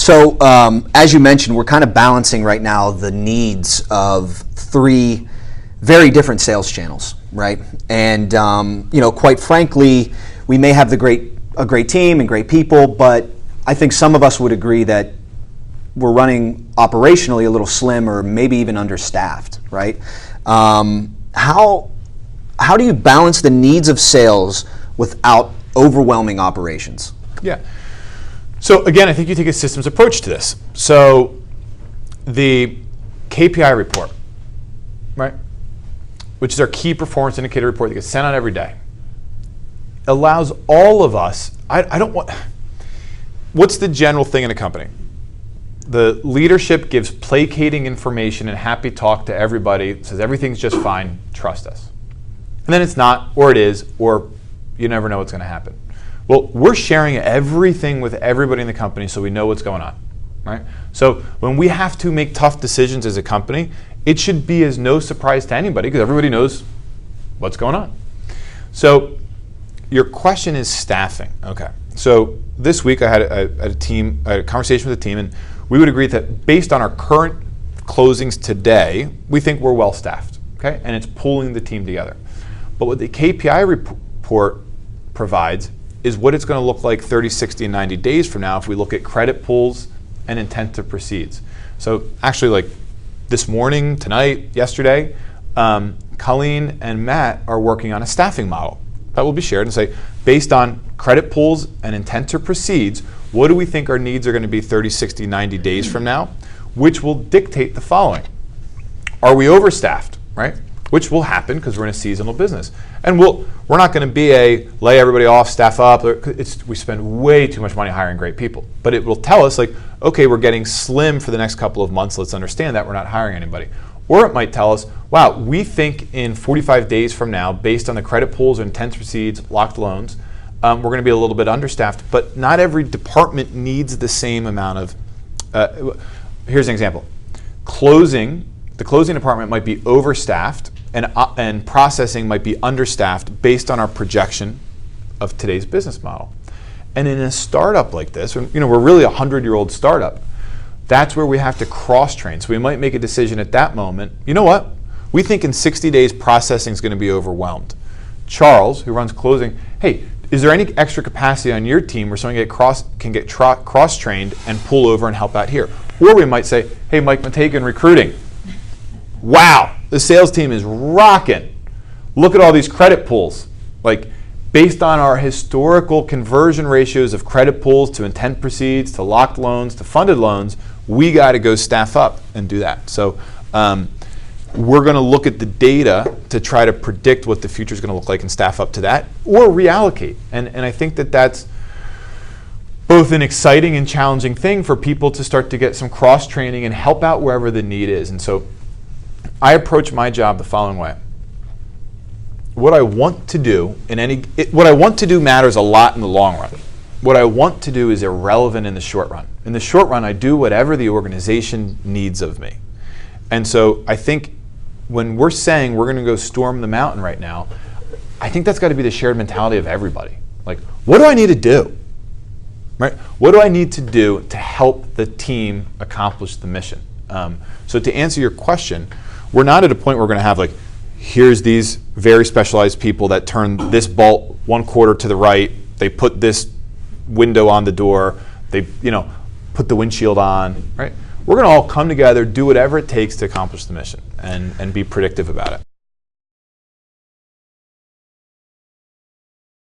So as you mentioned, we're kind of balancing right now the needs of three very different sales channels, right? And quite frankly, we may have a great team and great people, but I think some of us would agree that we're running operationally a little slim or maybe even understaffed, right? How do you balance the needs of sales without overwhelming operations? Yeah. So again, I think you take a systems approach to this. So the KPI report, right, which is our key performance indicator report that gets sent out every day, allows all of us, what's the general thing in a company? The leadership gives placating information and happy talk to everybody, says everything's just fine, trust us. And then it's not, or it is, or you never know what's going to happen. Well, we're sharing everything with everybody in the company so we know what's going on, right? So when we have to make tough decisions as a company, it should be as no surprise to anybody because everybody knows what's going on. So your question is staffing. Okay. So this week I had a conversation with the team, and we would agree that based on our current closings today, we think we're well staffed, okay? And it's pulling the team together. But what the KPI report provides is what it's going to look like 30, 60, and 90 days from now if we look at credit pulls and intent to proceeds. So actually, like this morning, tonight, yesterday, Colleen and Matt are working on a staffing model that will be shared and say, based on credit pulls and intent to proceeds, what do we think our needs are going to be 30, 60, 90 days from now, which will dictate the following. Are we overstaffed, right? Which will happen because we're in a seasonal business. And we're not going to be lay everybody off, staff up. We spend way too much money hiring great people. But it will tell us, like, okay, we're getting slim for the next couple of months. Let's understand that we're not hiring anybody. Or it might tell us, wow, we think in 45 days from now, based on the credit pools or intent to proceeds, locked loans, we're going to be a little bit understaffed. But not every department needs the same amount of, here's an example. The closing department might be overstaffed, and processing might be understaffed based on our projection of today's business model. And in a startup like this, we're really a 100-year-old startup, that's where we have to cross-train. So we might make a decision at that moment, you know what? We think in 60 days processing is going to be overwhelmed. Charles, who runs closing, hey, is there any extra capacity on your team where someone can get cross-trained and pull over and help out here? Or we might say, hey, Mike Matagan, recruiting. Wow, the sales team is rocking. Look at all these credit pulls. Like, based on our historical conversion ratios of credit pulls to intent proceeds, to locked loans, to funded loans, we got to go staff up and do that. So we're going to look at the data to try to predict what the future is going to look like and staff up to that, or reallocate. And I think that that's both an exciting and challenging thing for people to start to get some cross-training and help out wherever the need is. And so I approach my job the following way. What I want to do matters a lot in the long run. What I want to do is irrelevant in the short run. In the short run, I do whatever the organization needs of me. And so I think when we're saying we're going to go storm the mountain right now, I think that's got to be the shared mentality of everybody. Like, what do I need to do? Right? What do I need to do to help the team accomplish the mission? So to answer your question, we're not at a point where we're going to have, like, here's these very specialized people that turn this bolt 1/4 to the right, they put this window on the door, they put the windshield on, right? We're going to all come together, do whatever it takes to accomplish the mission and be predictive about it.